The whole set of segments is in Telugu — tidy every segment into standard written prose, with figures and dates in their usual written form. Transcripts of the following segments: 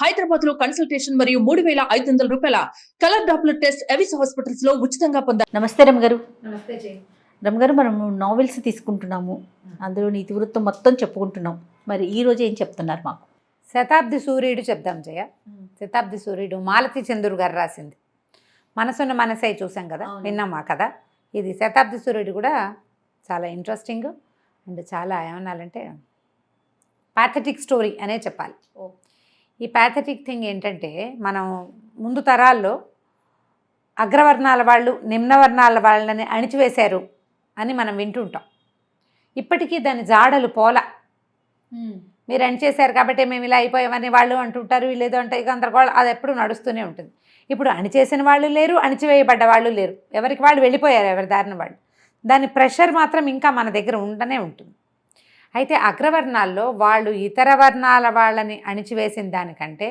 హైదరాబాద్ లో కన్సల్టేషన్ మరియు 3,500 రూపాయల colour Doppler test Avis hospitals లో ఉచితంగా పొందారు. నమస్తే రమగారు. నమస్తే జై. రమగారు, మనము నావెల్స్ తీసుకుంటున్నాము, అందులో నీతి వృత్తం మొత్తం చెప్పుకుంటున్నాం. మరి ఈ రోజు ఏం చెప్తున్నారు మాకు? శతాబ్ది సూర్యుడు చెప్దాం జయ. శతాబ్ది సూర్యుడు మాలతి చంద్రుడు గారు రాసింది. మనసున్న మనసై చూసాం కదా, విన్నాం ఆ కథ. ఇది శతాబ్ది సూర్యుడు కూడా చాలా ఇంట్రెస్టింగ్ అండ్ చాలా ఏమన్నాలంటే ప్యాథటిక్ స్టోరీ అనే చెప్పాలి. ఈ ప్యాథటిక్ థింగ్ ఏంటంటే, మనం ముందు తరాల్లో అగ్రవర్ణాల వాళ్ళు నిమ్నవర్ణాల వాళ్ళని అణిచివేశారు అని మనం వింటుంటాం. ఇప్పటికీ దాని జాడలు పోల. మీరు అణిచేశారు కాబట్టి మేము ఇలా అయిపోయామని వాళ్ళు అంటుంటారు, వీళ్ళేదో అంటే గందరగోళం, అది ఎప్పుడు నడుస్తూనే ఉంటుంది. ఇప్పుడు అణిచేసిన వాళ్ళు లేరు, అణిచివేయబడ్డ వాళ్ళు లేరు, ఎవరికి వాళ్ళు వెళ్ళిపోయారు, ఎవరి దారిన వాళ్ళు. దాని ప్రెషర్ మాత్రం ఇంకా మన దగ్గర ఉండనే ఉంటుంది. అయితే అగ్రవర్ణాల్లో వాళ్ళు ఇతర వర్ణాల వాళ్ళని అణిచివేసిన దానికంటే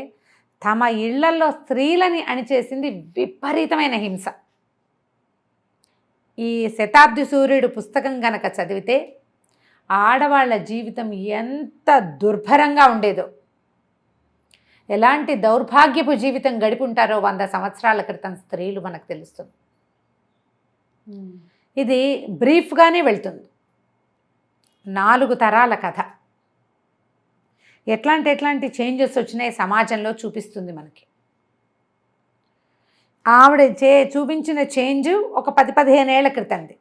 తమ ఇళ్లల్లో స్త్రీలని అణిచేసింది విపరీతమైన హింస. ఈ శతాబ్ది సూర్యుడు పుస్తకం గనక చదివితే ఆడవాళ్ళ జీవితం ఎంత దుర్భరంగా ఉండేదో, ఎలాంటి దౌర్భాగ్యపు జీవితం గడిపుంటారో 100 సంవత్సరాల క్రితం స్త్రీలు మనకు తెలుస్తుంది. ఇది బ్రీఫ్గానే వెళ్తుంది. 4 తరాల కథ. ఎట్లాంటి చేంజెస్ వచ్చినాయి సమాజంలో చూపిస్తుంది మనకి. ఆవిడ చూపించిన చేంజ్ ఒక 10-15 ఏళ్ల క్రితంది.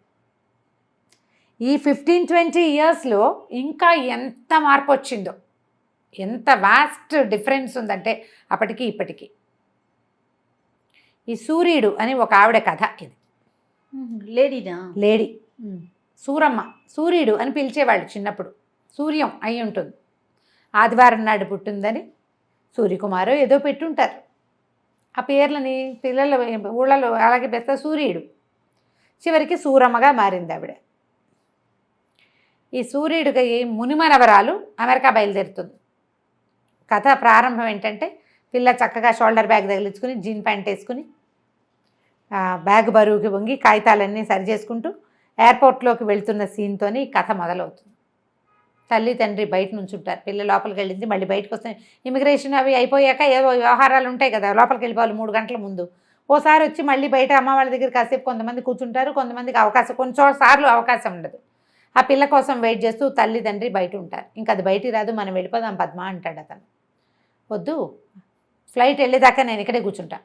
ఈ 15-20 ఇయర్స్లో ఇంకా ఎంత మార్పు వచ్చిందో, ఎంత వాస్ట్ డిఫరెన్స్ ఉందంటే అప్పటికి ఇప్పటికీ. ఈ సూర్యుడు అని ఒక ఆవిడ కథ ఇది. లేడీ సూరమ్మ, సూర్యుడు అని పిలిచేవాళ్ళు చిన్నప్పుడు. సూర్యం అయి ఉంటుంది. ఆదివారం నాడు పుట్టిందని సూర్యకుమారో ఏదో పెట్టుంటారు. ఆ పేర్లని పిల్లల ఊళ్ళలో అలాగే పెద్ద సూర్యుడు. చివరికి సూరమ్మగా మారింది ఆవిడ. ఈ సూర్యుడికి మునిమనవరాలు అమెరికా బయలుదేరుతుంది. కథ ప్రారంభం ఏంటంటే, పిల్ల చక్కగా షోల్డర్ బ్యాగ్ తగిలించుకుని జీన్ ప్యాంట్ వేసుకుని బ్యాగ్ బరువుకి వంగి కాగితాలన్నీ సరి చేసుకుంటూ ఎయిర్పోర్ట్లోకి వెళ్తున్న సీన్తోని కథ మొదలవుతుంది. తల్లి తండ్రి బయట నుంచి ఉంటారు. పిల్ల లోపలికి వెళ్ళింది, మళ్ళీ బయటకు వస్తే ఇమిగ్రేషన్ అవి అయిపోయాక ఏవో వ్యవహారాలు ఉంటాయి కదా, లోపలికి వెళ్ళిపోవాలి 3 గంటల ముందు. ఓసారి వచ్చి మళ్ళీ బయట అమ్మ వాళ్ళ దగ్గర కాసేపు కొంతమంది కూర్చుంటారు, కొంతమందికి అవకాశం, సార్లు అవకాశం ఉండదు. ఆ పిల్ల కోసం వెయిట్ చేస్తూ తల్లి తండ్రి బయట ఉంటారు. ఇంకా అది బయటికి రాదు, మనం వెళ్ళిపోదాం పద్మ అంటాడు అతను. వద్దు, ఫ్లైట్ వెళ్ళేదాకా నేను ఇక్కడే కూర్చుంటా,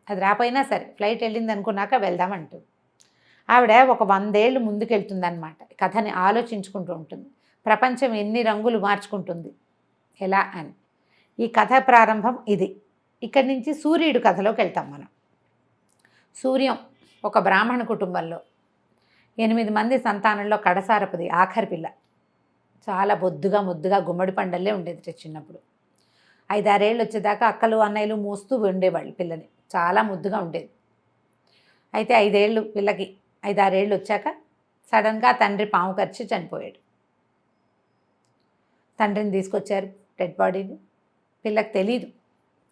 అది రాపోయినా సరే ఫ్లైట్ వెళ్ళింది అనుకున్నాక వెళ్దామంటూ. ఆవిడ ఒక 100 ఏళ్ళు ముందుకెళ్తుందన్నమాట. కథని ఆలోచించుకుంటూ ఉంటుంది. ప్రపంచం ఎన్ని రంగులు మార్చుకుంటుంది ఎలా అని. ఈ కథ ప్రారంభం ఇది. ఇక్కడి నుంచి సూర్యుడు కథలోకి వెళ్తాం మనం. సూర్యం ఒక బ్రాహ్మణ కుటుంబంలో 8 మంది సంతానంలో కడసారపుది, ఆఖరి పిల్ల. చాలా బొద్దుగా ముద్దుగా గుమ్మడి పండల్లే ఉండేది చిన్నప్పుడు. 5-6 ఏళ్ళు వచ్చేదాకా అక్కలు అన్నయ్యలు మోస్తూ ఉండేవాళ్ళు పిల్లని. చాలా ముద్దుగా ఉండేది. అయితే 5 ఏళ్ళు పిల్లకి, 5-6 ఏళ్ళు వచ్చాక సడన్గా తండ్రి పాము కరిచి చనిపోయాడు. తండ్రిని తీసుకొచ్చారు, డెడ్ బాడీని. పిల్లకి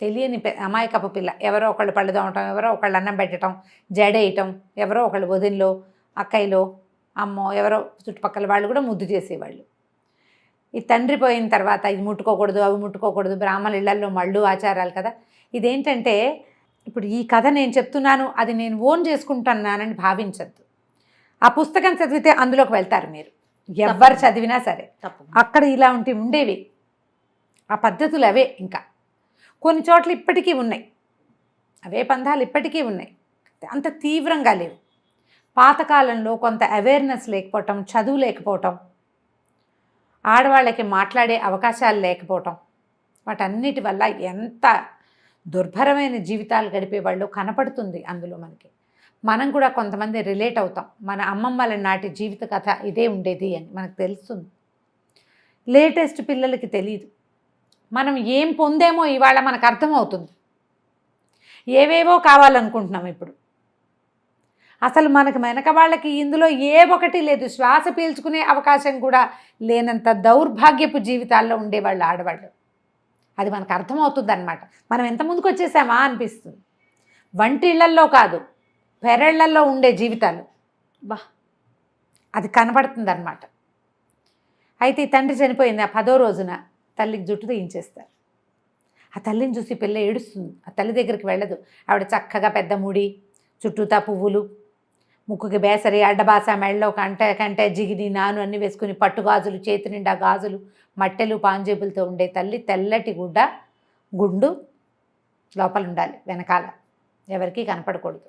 తెలియని అమాయకపు పిల్ల. ఎవరో ఒకళ్ళు పళ్ళు తోమటం, ఎవరో ఒకళ్ళు అన్నం పెట్టడం, జడేయటం, ఎవరో ఒకళ్ళు వదినలో అక్కయ్యలో అమ్మో ఎవరో చుట్టుపక్కల వాళ్ళు కూడా ముద్దు చేసేవాళ్ళు. ఈ తండ్రి పోయిన తర్వాత ఇది ముట్టుకోకూడదు, అవి ముట్టుకోకూడదు, బ్రాహ్మణ ఇళ్లల్లో మళ్ళు ఆచారాలు కదా. ఇదేంటంటే, ఇప్పుడు ఈ కథ నేను చెప్తున్నాను, అది నేను ఓన్ చేసుకుంటున్నానని భావించద్దు. ఆ పుస్తకం చదివితే అందులోకి వెళ్తారు మీరు, ఎవ్వరు చదివినా సరే. అక్కడ ఇలా ఉండేవి ఆ పద్ధతులు అవే. ఇంకా కొన్ని చోట్ల ఇప్పటికీ ఉన్నాయి అవే పంథాలు, ఇప్పటికీ ఉన్నాయి, అంత తీవ్రంగా లేవు. పాతకాలంలో కొంత అవేర్నెస్ లేకపోవటం, చదువు లేకపోవటం, ఆడవాళ్ళకి మాట్లాడే అవకాశాలు లేకపోవటం, వాటన్నిటి వల్ల ఎంత దుర్భరమైన జీవితాలు గడిపేవాళ్ళు కనపడుతుంది అందులో మనకి. మనం కూడా కొంతమంది రిలేట్ అవుతాం. మన అమ్మమ్మల నాటి జీవిత కథ ఇదే ఉండేది అని మనకు తెలుస్తుంది. లేటెస్ట్ పిల్లలకి తెలియదు. మనం ఏం పొందేమో ఇవాళ మనకు అర్థమవుతుంది. ఏవేవో కావాలనుకుంటున్నాం ఇప్పుడు. అసలు మనకు వెనక వాళ్ళకి ఇందులో ఏ ఒకటి లేదు. శ్వాస పీల్చుకునే అవకాశం కూడా లేనంత దౌర్భాగ్యపు జీవితాల్లో ఉండేవాళ్ళు ఆడవాళ్ళు. అది మనకు అర్థమవుతుంది అన్నమాట. మనం ఎంత ముందుకు వచ్చేసామా అనిపిస్తుంది. వంటిళ్లల్లో కాదు, పెరళ్లల్లో ఉండే జీవితాలు అది కనబడుతుంది అన్నమాట. అయితే ఈ తండ్రి చనిపోయింది. ఆ 10వ రోజున తల్లికి జుట్టు తీయించేస్తారు. ఆ తల్లిని చూసి పిల్ల ఏడుస్తుంది, ఆ తల్లి దగ్గరికి వెళ్ళదు. ఆవిడ చక్కగా పెద్ద ముడి, చుట్టూతా పువ్వులు, ముక్కుకి బేసరి, అడ్డబాస, మెళ్ళలో కంటే జిగిని నాను అన్నీ వేసుకుని, పట్టు గాజులు, చేతి నిండా గాజులు, మట్టెలు పాంజేబులతో ఉండే తల్లి, తెల్లటి గుండు లోపల ఉండాలి, వెనకాల ఎవరికీ కనపడకూడదు.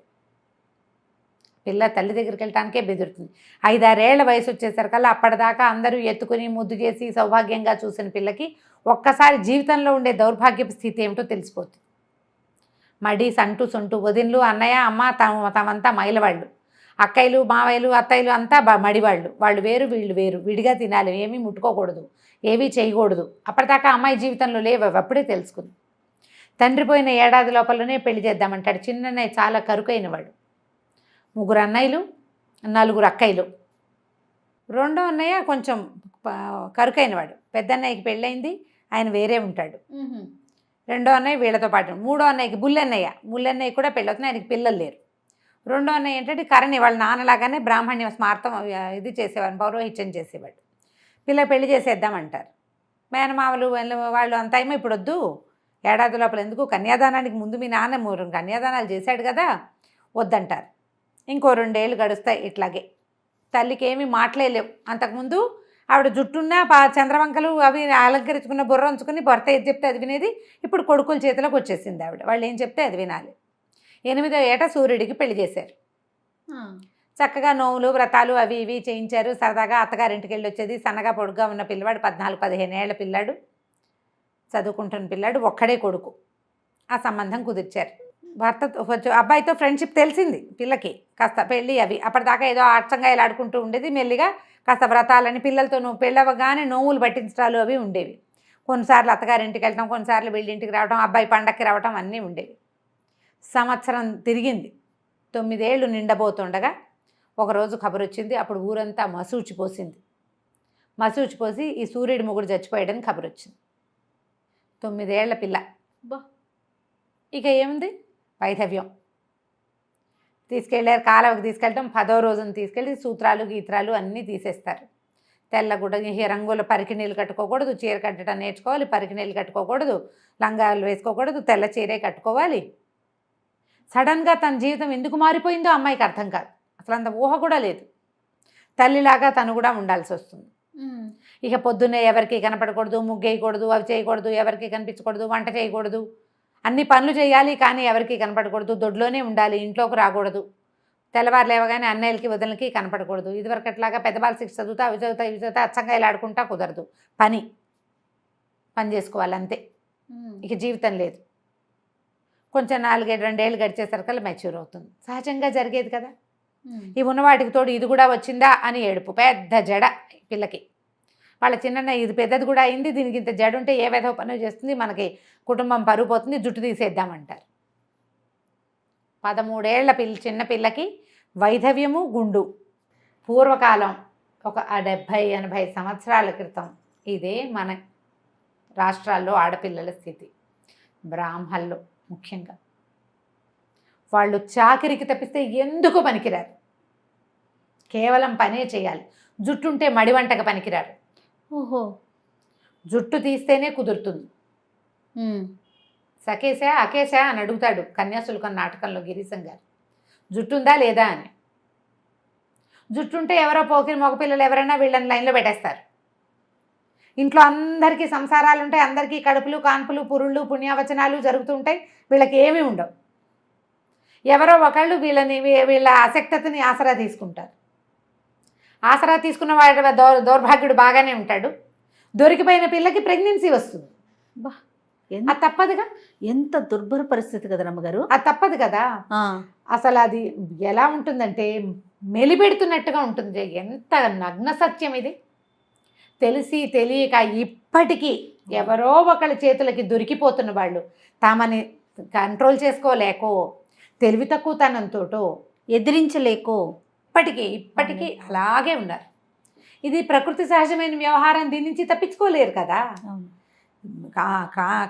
పిల్ల తల్లి దగ్గరికి వెళ్ళటానికే బెదురుతుంది. 5-6 ఏళ్ల వయసు వచ్చేసరికల్లా అప్పటిదాకా అందరూ ఎత్తుకుని ముద్దు చేసి సౌభాగ్యంగా చూసిన పిల్లకి ఒక్కసారి జీవితంలో ఉండే దౌర్భాగ్యపు స్థితి ఏమిటో తెలిసిపోతుంది. మడి, సంటు, సొంటు, వదిన్లు, అన్నయ్య, అమ్మ తమంతా మైలవాళ్ళు, అక్కయ్యలు, మావయ్యలు, అత్తయ్యలు అంతా మడివాళ్ళు. వాళ్ళు వేరు, వీళ్ళు వేరు, విడిగా తినాలి, ఏమీ ముట్టుకోకూడదు, ఏమీ చేయకూడదు. అప్పటిదాకా అమ్మాయి జీవితంలో లేవు, అప్పుడే తెలుసుకుంది. తండ్రి పోయిన ఏడాది లోపలనే పెళ్లి చేద్దామంటాడు. చిన్నన్నయ్య చాలా కరుకైనవాడు. 3 అన్నయ్యలు, 4 అక్కయ్యలు. రెండో అన్నయ్య కొంచెం కరుకైనవాడు. పెద్దన్నయ్యకి పెళ్ళయింది, ఆయన వేరే ఉంటాడు. రెండో అన్నయ్య వీళ్ళతో పాటు. మూడో అన్నయ్యకి ముల్లన్నయ్య కూడా పెళ్ళవుతుంది, ఆయనకి పిల్లలు లేరు. రెండో అన్నయ్య ఏంటంటే కరణి, వాళ్ళ నాన్నలాగానే బ్రాహ్మణ్య స్మార్థం ఇది చేసేవాడు, పౌరోహిత్యం చేసేవాడు. పిల్ల పెళ్లి చేసేద్దామంటారు. మేనమామలు వాళ్ళు అంతా ఏమో ఇప్పుడు వద్దు, ఏడాది లోపల ఎందుకు, కన్యాదానానికి ముందు మీ నాన్న 3 కన్యాదానాలు చేశాడు కదా, వద్దంటారు. ఇంకో 2 ఏళ్ళు గడుస్తాయి ఇట్లాగే. తల్లికి ఏమీ మాటలేలేవు. అంతకుముందు ఆవిడ జుట్టున్న చంద్రవంకలు అవి అలంకరించుకున్న బుర్ర ఉంచుకుని భర్త ఏది చెప్తే అది వినేది. ఇప్పుడు కొడుకుల చేతిలోకి వచ్చేసింది ఆవిడ, వాళ్ళు ఏం చెప్తే అది వినాలి. 8వ ఏట సూర్యుడికి పెళ్లి చేశారు. చక్కగా నోవులు, వ్రతాలు అవి ఇవి చేయించారు. సరదాగా అత్తగారింటికి వెళ్ళి వచ్చేది. సన్నగా పొడుగ్గా ఉన్న పిల్లవాడు, 14-15 ఏళ్ల పిల్లాడు, చదువుకుంటున్న పిల్లాడు, ఒక్కడే కొడుకు. ఆ సంబంధం కుదిర్చారు. భర్త అబ్బాయితో ఫ్రెండ్షిప్ తెలిసింది పిల్లకి, కాస్త పెళ్ళి అవి. అప్పటిదాకా ఏదో అచ్చంగా ఇలా ఆడుకుంటూ ఉండేది. మెల్లిగా కాస్త వ్రతాలని, పిల్లలతో పెళ్ళవగానే నోవులు పట్టించడాలు అవి ఉండేవి. కొన్నిసార్లు అత్తగారింటికి వెళ్ళటం, కొన్నిసార్లు వీళ్ళింటికి రావడం, అబ్బాయి పండక్కి రావటం అన్నీ ఉండేవి. సంవత్సరం తిరిగింది. 9 ఏళ్ళు నిండబోతుండగా ఒకరోజు కబురు వచ్చింది. అప్పుడు ఊరంతా మసూచిపోసింది. మసూచిపోసి ఈ సూర్యుడి మొగుడు చచ్చిపోయాడని కబురు వచ్చింది. 9 ఏళ్ల పిల్ల. ఇక ఏముంది, వైధవ్యం. తీసుకెళ్ళారు, కాలవకి తీసుకెళ్ళటం. 10వ రోజున తీసుకెళ్ళి సూత్రాలు గీత్రాలు అన్నీ తీసేస్తారు. తెల్లగుడ్డ, రంగుల పరికిణీళ్ళు కట్టుకోకూడదు, చీర కట్టడం నేర్చుకోవాలి, పరికిణీళ్ళు కట్టుకోకూడదు, లంగాలు వేసుకోకూడదు, తెల్ల చీరే కట్టుకోవాలి. సడన్గా తన జీవితం ఎందుకు మారిపోయిందో అమ్మాయికి అర్థం కాదు. అసలు అంత ఊహ కూడా లేదు. తల్లిలాగా తను కూడా ఉండాల్సి వస్తుంది. ఇక పొద్దున్నే ఎవరికి కనపడకూడదు, ముగ్గేయకూడదు, అవి చేయకూడదు, ఎవరికి కనిపించకూడదు, వంట చేయకూడదు, అన్ని పనులు చేయాలి కానీ ఎవరికి కనపడకూడదు, దొడ్లోనే ఉండాలి, ఇంట్లోకి రాకూడదు. తెల్లవారు లేవగానే అన్నయ్యలకి వదినలకి కనపడకూడదు. ఇదివరకు అట్లాగా పెద్దవాళ్ళు 6 చదువుతా అవి చదువుతా అచ్చంగా ఇలా ఆడుకుంటా కుదరదు. పని చేసుకోవాలి అంతే. ఇక జీవితం లేదు. కొంచెం 4-2 ఏళ్ళు గడిచేసరికల్లా మెచ్యూర్ అవుతుంది. సహజంగా జరిగేది కదా. ఈ ఉన్నవాటికి తోడు ఇది కూడా వచ్చిందా అని ఏడుపు. పెద్ద జడ పిల్లకి. వాళ్ళ చిన్న ఇది పెద్దది కూడా అయింది, దీనికి ఇంత జడ ఉంటే ఏ విధవ పని చేస్తుంది, మనకి కుటుంబం పరుగు పోతుంది, జుట్టు తీసేద్దామంటారు. 13 ఏళ్ల చిన్న పిల్లకి వైధవ్యము, గుండు. పూర్వకాలం ఒక 70-80 సంవత్సరాల క్రితం ఇదే మన రాష్ట్రాల్లో ఆడపిల్లల స్థితి. బ్రాహ్మణులు ముఖ్యంగా వాళ్ళు చాకిరికి తప్పిస్తే ఎందుకు పనికిరారు. కేవలం పనే చేయాలి. జుట్టుంటే మడివంటకు పనికిరారు. ఓహో, జుట్టు తీస్తేనే కుదురుతుంది. సకేశా అకేశా అని అడుగుతాడు కన్యాశుల్కం నాటకంలో గిరీశం గారు. జుట్టుందా లేదా అని. జుట్టుంటే ఎవరో పోకిన మగపిల్లలు ఎవరైనా వీళ్ళని లైన్లో పెట్టేస్తారు. ఇంట్లో అందరికీ సంసారాలు ఉంటాయి, అందరికీ కడుపులు, కాన్పులు, పురుళ్ళు, పుణ్యవచనాలు జరుగుతూ ఉంటాయి. వీళ్ళకి ఏమీ ఉండవు. ఎవరో ఒకళ్ళు వీళ్ళ అసక్తతని ఆసరా తీసుకుంటారు. ఆసరా తీసుకున్న వాడి దౌర్భాగ్యుడు బాగానే ఉంటాడు. దొరికిపోయిన పిల్లకి ప్రెగ్నెన్సీ వస్తుంది. అది తప్పదుగా. ఎంత దుర్భర పరిస్థితి కదా రమ్మగారు. అది తప్పదు కదా. అసలు అది ఎలా ఉంటుందంటే మెలిపెడుతున్నట్టుగా ఉంటుంది. ఎంత నగ్న సత్యం ఇది. తెలిసి తెలియక ఇప్పటికీ ఎవరో ఒకళ్ళ చేతులకి దొరికిపోతున్న వాళ్ళు తామని కంట్రోల్ చేసుకోలేకో, తెలివి తక్కువతనంతోటో, ఎదిరించలేకో ఇప్పటికీ అలాగే ఉన్నారు. ఇది ప్రకృతి సహజమైన వ్యవహారం. దీని నుంచి తప్పించుకోలేరు కదా.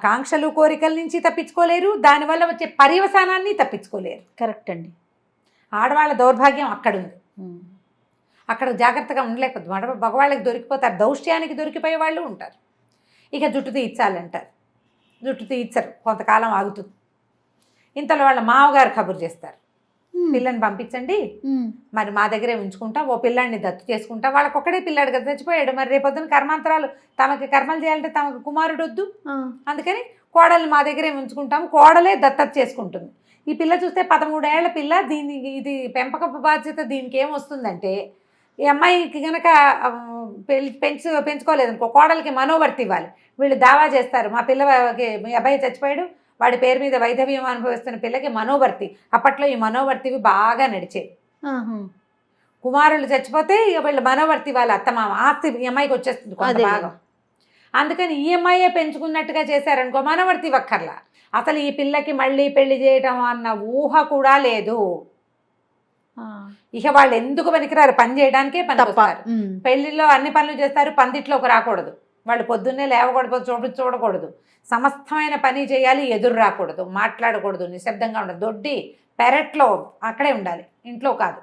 కాంక్షలు, కోరికల నుంచి తప్పించుకోలేరు. దానివల్ల వచ్చే పర్యవసానాన్ని తప్పించుకోలేరు. కరెక్ట్ అండి. ఆడవాళ్ళ దౌర్భాగ్యం అక్కడుంది. అక్కడ జాగ్రత్తగా ఉండలేకపోతే మగవాళ్ళకి దొరికిపోతారు. దౌష్ట్యానికి దొరికిపోయే వాళ్ళు ఉంటారు. ఇక జుట్టు తీర్చాలంటారు. జుట్టు తీయించరు, కొంతకాలం ఆగుతుంది. ఇంతలో వాళ్ళ మామగారు కబురు చేస్తారు, పిల్లని పంపించండి, మరి మా దగ్గరే ఉంచుకుంటా, ఓ పిల్లాడిని దత్తు చేసుకుంటా. వాళ్ళకి ఒక్కడే పిల్లాడు కదా, చచ్చిపోయాడు. మరి రేపొద్దున కర్మాంతరాలు తమకి కర్మలు చేయాలంటే తమకు కుమారుడు వద్దు. అందుకని కోడల్ని మా దగ్గరే ఉంచుకుంటాము, కోడలే దత్తత చేసుకుంటుంది. ఈ పిల్ల చూస్తే 13 ఏళ్ల పిల్ల, దీనికి ఇది పెంపకపు బాధ్యత దీనికి ఏమొస్తుందంటే, ఈ అమ్మాయికి కనుక పెంచుకోలేదనుకో, కోడలికి మనోవర్తి ఇవ్వాలి. వీళ్ళు దావా చేస్తారు, మా పిల్లకి మీ అబ్బాయి చచ్చిపోయాడు, వాడి పేరు మీద వైధవ్యం అనుభవిస్తున్న పిల్లకి మనోవర్తి. అప్పట్లో ఈ మనోవర్తివి బాగా నడిచేది. కుమారులు చచ్చిపోతే ఇక వీళ్ళు మనోవర్తి వాళ్ళ అత్తమామ ఆస్తి ఈ అమ్మాయికి వచ్చేస్తుంది కొంత భాగం. అందుకని ఈ అమ్మాయే పెంచుకున్నట్టుగా చేశారనుకో, మనోవర్తి వక్కర్లా. అసలు ఈ పిల్లకి మళ్ళీ పెళ్లి చేయటం అన్న ఊహ కూడా లేదు. ఇక వాళ్ళు ఎందుకు పనికిరారు, పని చేయడానికే పనికొస్తారు. పెళ్లిలో అన్ని పనులు చేస్తారు, పందిట్లోకి రాకూడదు. వాళ్ళు పొద్దున్నే లేవకూడదు, చూడకూడదు, సమస్తమైన పని చేయాలి, ఎదురు రాకూడదు, మాట్లాడకూడదు, నిశ్శబ్దంగా ఉండదు, దొడ్డి పెరట్లో అక్కడే ఉండాలి, ఇంట్లో కాదు.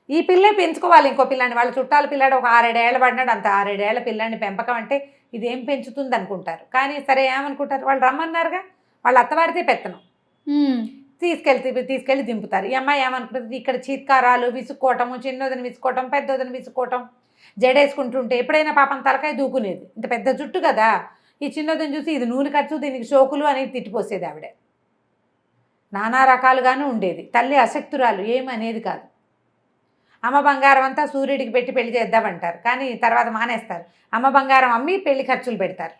ఈ పిల్లే పెంచుకోవాలి ఇంకో పిల్లాన్ని. వాళ్ళ చుట్టాల పిల్లాడు ఒక 6-7 ఏళ్ళు పడినాడు, అంత 6-7 ఏళ్ల పిల్లాన్ని పెంపకం అంటే ఇదేం పెంచుతుంది అనుకుంటారు. కానీ సరే ఏమనుకుంటారు, వాళ్ళు రమ్మన్నారుగా, వాళ్ళ అత్తవారితే పెత్తనం, తీసుకెళ్ళి దింపుతారు. ఈ అమ్మాయి ఏమనుకుంటుంది, ఇక్కడ చీత్కారాలు, విసుక్కోవటము, చిన్నోదని విసుకోవటం, పెద్దోదని విసుకోవటం, జడేసుకుంటుంటే ఎప్పుడైనా పాపం తలకాయ దూకునేది. ఇంత పెద్ద జుట్టు కదా, ఈ చిన్నోదని చూసి ఇది నూనె ఖర్చు, దీనికి షోకులు అనేది తిట్టిపోసేది ఆవిడ. నానా రకాలుగానే ఉండేది. తల్లి అశక్తురాలు, ఏమనేది కాదు. అమ్మ బంగారం అంతా సూర్యుడికి పెట్టి పెళ్లి చేద్దామంటారు, కానీ తర్వాత మానేస్తారు. అమ్మ బంగారం అమ్మి పెళ్లి ఖర్చులు పెడతారు.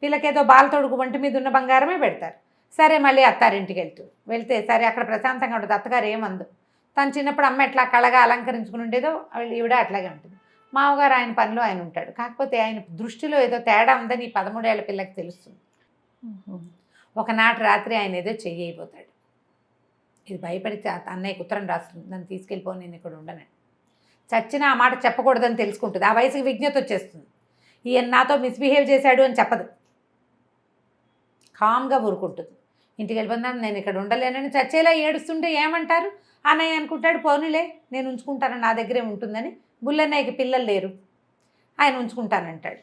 వీళ్ళకేదో బాలతోడుకు ఒంటి మీద ఉన్న బంగారమే పెడతారు. సరే మళ్ళీ అత్తారింటికి వెళ్తే సరే అక్కడ ప్రశాంతంగా ఉంటుంది. అత్తగారు ఏమందు, తను చిన్నప్పుడు అమ్మ ఎట్లా కళగా అలంకరించుకుని ఉండేదో ఈవిడ అట్లాగే ఉంటుంది. మామగారు ఆయన పనిలో ఆయన ఉంటాడు. కాకపోతే ఆయన దృష్టిలో ఏదో తేడా ఉందని 13 ఏళ్ల పిల్లకి తెలుస్తుంది. ఒకనాటి రాత్రి ఆయన ఏదో చెయ్యిపోతాడు. ఇది భయపడితే అన్నయ్యకు ఉత్తరం రాస్తుంది, నన్ను తీసుకెళ్ళిపోయి నేను ఇక్కడ ఉండను. చచ్చినా ఆ మాట చెప్పకూడదని తెలుసుకుంటుంది. ఆ వయసుకి విజ్ఞత వచ్చేస్తుంది. ఈయన నాతో మిస్బిహేవ్ చేశాడు అని చెప్పదు, కామ్గా ఊరుకుంటుంది. ఇంటికి వెళ్ళిపోతున్నాను, నేను ఇక్కడ ఉండలేనని చచ్చేలా ఏడుస్తుంటే ఏమంటారు, అన్నయ్య అనుకుంటాడు, పోనీలే నేను ఉంచుకుంటాను, నా దగ్గరే ఉంటుందని. బుల్లన్నయ్యకి పిల్లలు లేరు, ఆయన ఉంచుకుంటానంటాడు.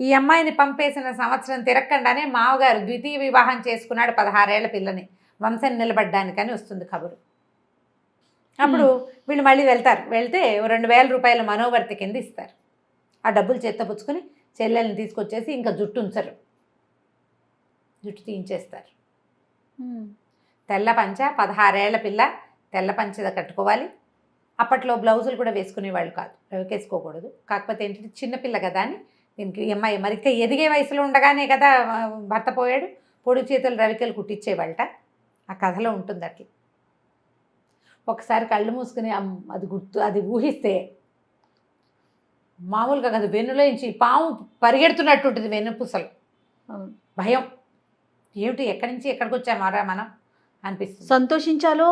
ఈ అమ్మాయిని పంపేసిన సంవత్సరం తిరగకుండానే మావగారు ద్వితీయ వివాహం చేసుకున్నాడు 16 ఏళ్ల పిల్లని, వంశం నిలబడ్డానికని వస్తుంది కబురు. అప్పుడు వీళ్ళు మళ్ళీ వెళ్తే 2000 రూపాయల మనోవర్తి కింద ఇస్తారు. ఆ డబ్బులు చేత్తపుచ్చుకొని చెల్లెల్ని తీసుకొచ్చేసి ఇంకా జుట్టు ఉంచరు, జుట్టు తీయించేస్తారు. తెల్ల పంచ, 16 ఏళ్ల పిల్ల తెల్ల పంచ కట్టుకోవాలి. అప్పట్లో బ్లౌజులు కూడా వేసుకునేవాళ్ళు కాదు, రవికేసుకోకూడదు. కాకపోతే ఏంటంటే చిన్నపిల్ల కదా అని దీనికి అమ్మాయి మరి ఇంకా ఎదిగే వయసులో ఉండగానే కదా భర్త పోయాడు, పొడి చేతులు రవికలు కుట్టించేవాళ్ళట. ఆ కథలో ఉంటుంది అట్లా. ఒకసారి కళ్ళు మూసుకుని అది ఊహిస్తే మామూలుగా కదా, వెన్నులోంచి పాము పరిగెడుతున్నట్టు ఉంటుంది, వెన్నుపూసలు. భయం, ఏమిటి ఎక్కడి నుంచి ఎక్కడికి వచ్చామారా మనం అనిపిస్తుంది. సంతోషించాలో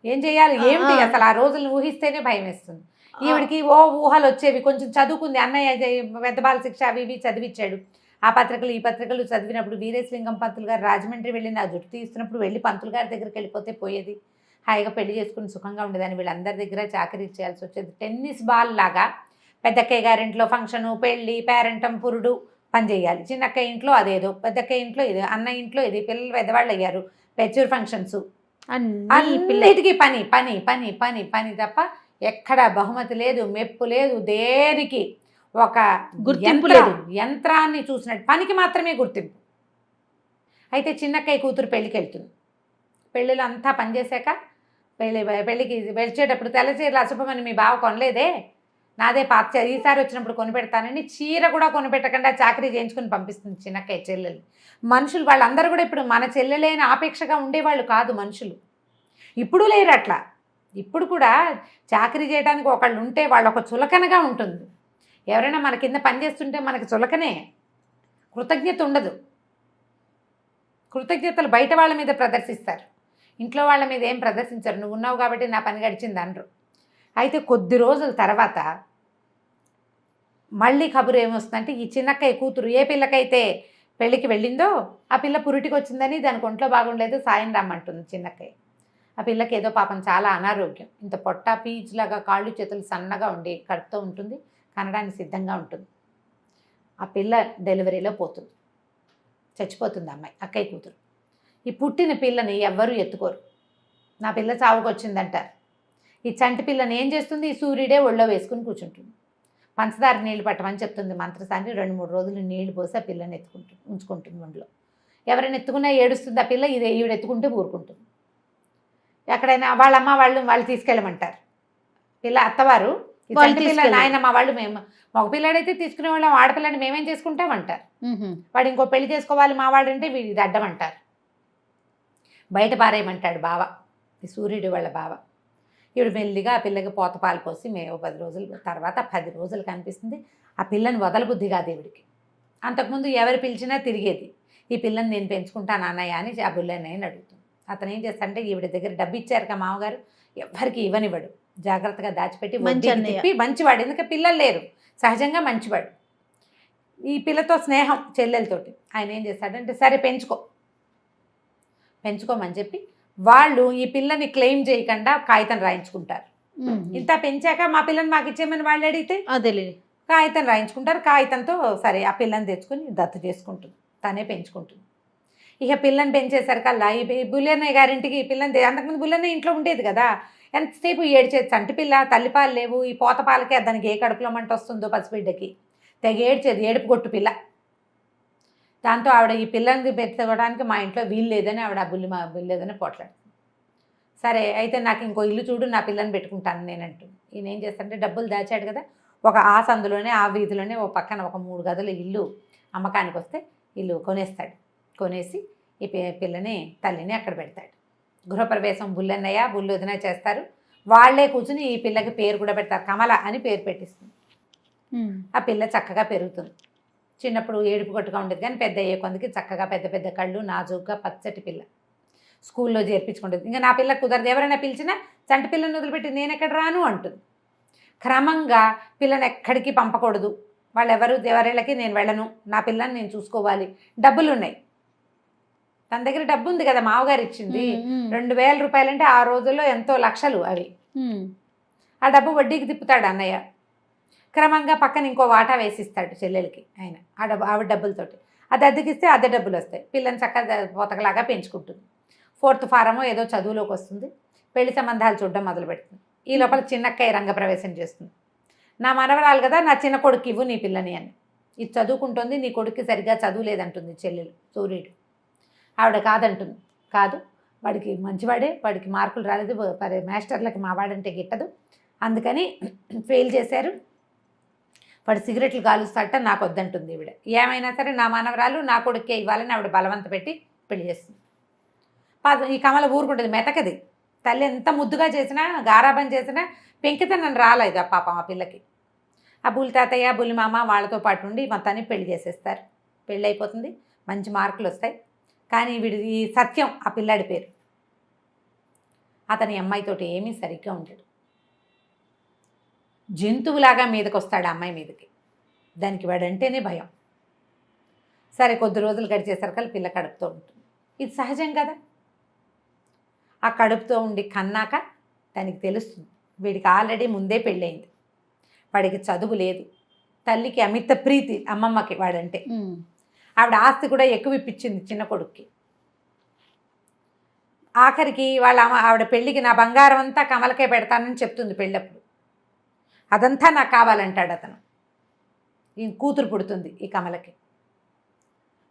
ఏం చేయాలి ఏమిటి అసలు, ఆ రోజులను ఊహిస్తేనే భయం వేస్తుంది. ఈవిడికి ఊహలు వచ్చేవి. కొంచెం చదువుకుంది, అన్నయ్య పెద్ద బాల శిక్ష అవి ఇవి చదివించాడు. ఆ పత్రికలు ఈ పత్రికలు చదివినప్పుడు వీరేశలింగం పంతులు గారు రాజమండ్రి వెళ్ళి నా జుట్టు తీస్తున్నప్పుడు వెళ్ళి పంతులు గారి దగ్గరికి వెళ్ళిపోతే పోయేది, హాయిగా పెళ్లి చేసుకుని సుఖంగా ఉండేదని. వీళ్ళందరి దగ్గర చాకరీ చేయాల్సి వచ్చేది. టెన్నిస్ బాల్ లాగా పెద్దక్కయ్య గారింట్లో ఫంక్షను, పెళ్ళి, పేరెంటం, పురుడు పని చేయాలి. చిన్నక్కయ్య ఇంట్లో అదేదో, పెద్దక్కయ్య ఇంట్లో ఇది, అన్న ఇంట్లో ఇది, పిల్లలు పెద్దవాళ్ళు అయ్యారు, మెచ్యూర్ ఫంక్షన్స్, అన్నిటికీ పని పని పని పని పని తప్ప ఎక్కడ బహుమతి లేదు, మెప్పు లేదు, దేనికి ఒక గుర్తింపు లేదు. యంత్రాన్ని చూసినట్టు పనికి మాత్రమే గుర్తింపు. అయితే చిన్నక్కయ్య కూతురు పెళ్ళికి వెళ్తుంది. పెళ్ళిలో అంతా పనిచేశాక పెళ్ళికి వెళ్ళేటప్పుడు తెల్ల చీరలు అశుభమని మీ బావ కొనలేదే, నాదే పాత ఈసారి వచ్చినప్పుడు కొనిపెడతానని చీర కూడా కొనిపెట్టకుండా చాకరీ చేయించుకుని పంపిస్తుంది చిన్నక్కయ్య చెల్లెలు. మనుషులు వాళ్ళందరూ కూడా ఇప్పుడు మన చెల్లెలైన ఆపేక్షగా ఉండేవాళ్ళు కాదు మనుషులు. ఇప్పుడు లేరు అట్లా. ఇప్పుడు కూడా చాకరీ చేయడానికి ఒకళ్ళు ఉంటే వాళ్ళు ఒక చులకనగా ఉంటుంది. ఎవరైనా మన కింద పనిచేస్తుంటే మనకి చులకనే, కృతజ్ఞత ఉండదు. కృతజ్ఞతలు బయట వాళ్ళ మీద ప్రదర్శిస్తారు, ఇంట్లో వాళ్ళ మీద ఏం ప్రదర్శించరు. నువ్వు ఉన్నావు కాబట్టి నా పని గడిచింది అనరు. అయితే కొద్ది రోజుల తర్వాత మళ్ళీ కబురు ఏమొస్తుందంటే, ఈ చిన్నక్కయ్య కూతురు ఏ పిల్లకైతే పెళ్ళికి వెళ్ళిందో ఆ పిల్ల పురిటికి వచ్చిందని దానికి ఒంట్లో బాగుండలేదు, సాయం రమ్మంటుంది చిన్నక్కయ్య. ఆ పిల్లకి ఏదో పాపం చాలా అనారోగ్యం, ఇంత పొట్ట పీచులాగా కాళ్ళు చేతులు సన్నగా ఉండి కడుపుతో ఉంటుంది, కనడానికి సిద్ధంగా ఉంటుంది. ఆ పిల్ల డెలివరీలో పోతుంది. చచ్చిపోతుంది అమ్మాయి, అక్కయ్య కూతురు. ఈ పుట్టిన పిల్లని ఎవ్వరూ ఎత్తుకోరు. నా పిల్ల చావుకు వచ్చిందంటారు. ఈ చంటి పిల్లని ఏం చేస్తుంది, ఈ సూర్యుడే ఒళ్ళో వేసుకుని కూర్చుంటుంది. పంచదార నీళ్ళు పట్టమని చెప్తుంది మంత్రసాన్ని. 2-3 రోజులు నీళ్లు పోసి ఆ పిల్లని ఉంచుకుంటుంది ఒంట్లో. ఎవరైనా ఎత్తుకున్నా ఏడుస్తుంది ఆ పిల్ల, ఈవిడ ఎత్తుకుంటే ఊరుకుంటుంది. ఎక్కడైనా వాళ్ళమ్మ వాళ్ళు తీసుకెళ్ళమంటారు. పిల్ల అత్తవారు ఈ చంటి పిల్ల నాయనమ్మ వాళ్ళు, మేము మగపిల్లాడైతే తీసుకునే వాళ్ళం, ఆడపిల్లని మేమేం చేసుకుంటామంటారు. వాడు ఇంకో పెళ్లి చేసుకోవాలి మా వాడంటే వీడి అడ్డమంటారు. బయట పారేయమంటాడు బావ, ఈ సూర్యుడు వాళ్ళ బావ. ఈవిడ మెల్లిగా ఆ పిల్లకి పోత పాలు పోసి 10 రోజుల తర్వాత 10 రోజులు కనిపిస్తుంది. ఆ పిల్లని వదలబుద్ధి కాదు ఈవిడికి. అంతకుముందు ఎవరు పిలిచినా తిరిగేది. ఈ పిల్లని నేను పెంచుకుంటాను అన్నయ్య అని ఆ బుల్లన్నయ్యని అడుగుతుంది. అతను ఏం చేస్తాడంటే ఈవిడ దగ్గర డబ్బు ఇచ్చారు కదా మామగారు, ఎవ్వరికి ఇవ్వనివ్వడు, జాగ్రత్తగా దాచిపెట్టి తిప్పి మంచివాడు. ఎందుకంటే పిల్లలు లేరు, సహజంగా మంచివాడు. ఈ పిల్లతో స్నేహం చెల్లెలతోటి. ఆయన ఏం చేస్తాడంటే సరే పెంచుకోమని చెప్పి వాళ్ళు ఈ పిల్లని క్లెయిమ్ చేయకుండా కాగితం రాయించుకుంటారు. ఇంత పెంచాక మా పిల్లని మాకు ఇచ్చేయమని వాళ్ళు అడిగితే అదేలే కాగితం రాయించుకుంటారు. కాగితంతో సరే ఆ పిల్లని తెచ్చుకొని దత్తు చేసుకుంటుంది, తనే పెంచుకుంటుంది. ఇక పిల్లని పెంచేసరికల్లా ఈ బుల్లన్నయ్య గారింటికి ఈ పిల్లని, అంతకుముందు బుల్లన్నయ్య ఇంట్లో ఉండేది కదా, ఎంతసేపు ఏడ్చేది. చంటి పిల్ల, తల్లిపాలు లేవు, ఈ పోత పాలకే దానికి ఏ కడుపులో మంట వస్తుందో పసిబిడ్డకి, తెగ ఏడ్చేది, ఏడుపు కొట్టు పిల్ల. దాంతో ఆవిడ ఈ పిల్లని పెట్టుకోవడానికి మా ఇంట్లో వీలు లేదని ఆవిడ వీలు లేదని పోట్లాడుతుంది. సరే అయితే నాకు ఇంకో ఇల్లు చూడు, నా పిల్లని పెట్టుకుంటాను నేనంటుంది. ఈయన ఏం చేస్తాడంటే డబ్బులు దాచాడు కదా, ఆ సందులోనే ఆ వీధిలోనే పక్కన ఒక 3 గదుల ఇల్లు అమ్మకానికి వస్తే ఇల్లు కొనేసి ఈ పిల్లని తల్లిని అక్కడ పెడతాడు. గృహప్రవేశం బుల్లన్నయ్య బుల్లొదిన చేస్తారు. వాళ్లే కూర్చుని ఈ పిల్లకి పేరు కూడా పెడతారు, కమల అని పేరు పెట్టిస్తుంది. ఆ పిల్ల చక్కగా పెరుగుతుంది. చిన్నప్పుడు ఏడుపు కొట్టుగా ఉండేది, కానీ పెద్ద అయ్యే కొందికి చక్కగా పెద్ద పెద్ద కళ్ళు, నాజుగ్గా పచ్చటి పిల్ల. స్కూల్లో చేర్పించుకుంటుంది. ఇంకా నా పిల్ల కుదరదు, ఎవరైనా పిలిచినా చంటి పిల్లని వదిలిపెట్టి నేను ఎక్కడ రాను అంటుంది. క్రమంగా పిల్లని ఎక్కడికి పంపకూడదు, ఎవరిళ్ళకి నేను వెళ్ళను, నా పిల్లని నేను చూసుకోవాలి. డబ్బులు ఉన్నాయి, తన దగ్గర డబ్బు ఉంది కదా, మావగారు ఇచ్చింది 2000 రూపాయలు అంటే ఆ రోజుల్లో ఎంతో లక్షలు అవి. ఆ డబ్బు వడ్డీకి తిప్పుతాడు అన్నయ్య. క్రమంగా పక్కన ఇంకో వాటా వేసిస్తాడు చెల్లెలకి ఆయన, ఆవిడ డబ్బులతోటి. అది అద్దెకిస్తే అద్దె డబ్బులు వస్తాయి. పిల్లని చక్కగా పోతకలాగా పెంచుకుంటుంది. 4th ఫారమో ఏదో చదువులోకి వస్తుంది, పెళ్లి సంబంధాలు చూడడం మొదలు పెడుతుంది. ఈ లోపల చిన్నక్కయ్య రంగప్రవేశం చేస్తుంది. నా మనవరాలు కదా, నా చిన్న కొడుకు ఇవ్వు నీ పిల్లని అని. ఇది చదువుకుంటుంది, నీ కొడుక్కి సరిగ్గా చదువు లేదంటుంది చెల్లెలు సూర్యుడు. ఆవిడ కాదంటుంది, కాదు వాడికి మంచివాడే, వాడికి మార్కులు రాలేదు, మాస్టర్లకి మావాడంటే గిట్టదు, అందుకని ఫెయిల్ చేశారు, వాడు సిగరెట్లు కాలుస్తాట, నాకు వద్దంటుంది ఈవిడ. ఏమైనా సరే నా మనవరాలు నా కొడుకే ఇవ్వాలని ఆవిడ బలవంత పెట్టి పెళ్లి చేస్తుంది. ఈ కమల ఊరుకుంటుంది, మెతకది. తల్లి ఎంత ముద్దుగా చేసినా గారాబం చేసినా పెంకితనం రాలేదు ఆ పాపం ఆ పిల్లకి. ఆ బుల్లి తాతయ్య బుల్లి మామ వాళ్ళతో పాటు ఉండి మొత్తాన్ని పెళ్లి చేసేస్తారు. పెళ్ళి అయిపోతుంది, మంచి మార్కులు వస్తాయి. కానీ ఈ సత్యం ఆ పిల్లాడి పేరు, అతని అమ్మాయితోటి ఏమీ సరిగ్గా ఉంటాడు. జంతువులాగా మీదకి వస్తాడు ఆ అమ్మాయి మీదకి. దానికి వాడంటేనే భయం. సరే కొద్ది రోజులు గడిచేసరికి పిల్ల కడుపుతో ఉంటుంది. ఇది సహజం కదా. ఆ కడుపుతో ఉండి కన్నాక దానికి తెలుస్తుంది వీడికి ఆల్రెడీ ముందే పెళ్ళయింది, వాడికి చదువు లేదు. తల్లికి అమిత ప్రీతి అమ్మమ్మకి వాడంటే. ఆవిడ ఆస్తి కూడా ఎక్కువ ఇప్పించింది చిన్న కొడుక్కి. ఆఖరికి ఆవిడ పెళ్ళికి నా బంగారం అంతా కమలకే పెడతానని చెప్తుంది పెళ్ళప్పుడు. అదంతా నాకు కావాలంటాడు అతను. ఈ కూతురు పుడుతుంది ఈ కమలకి.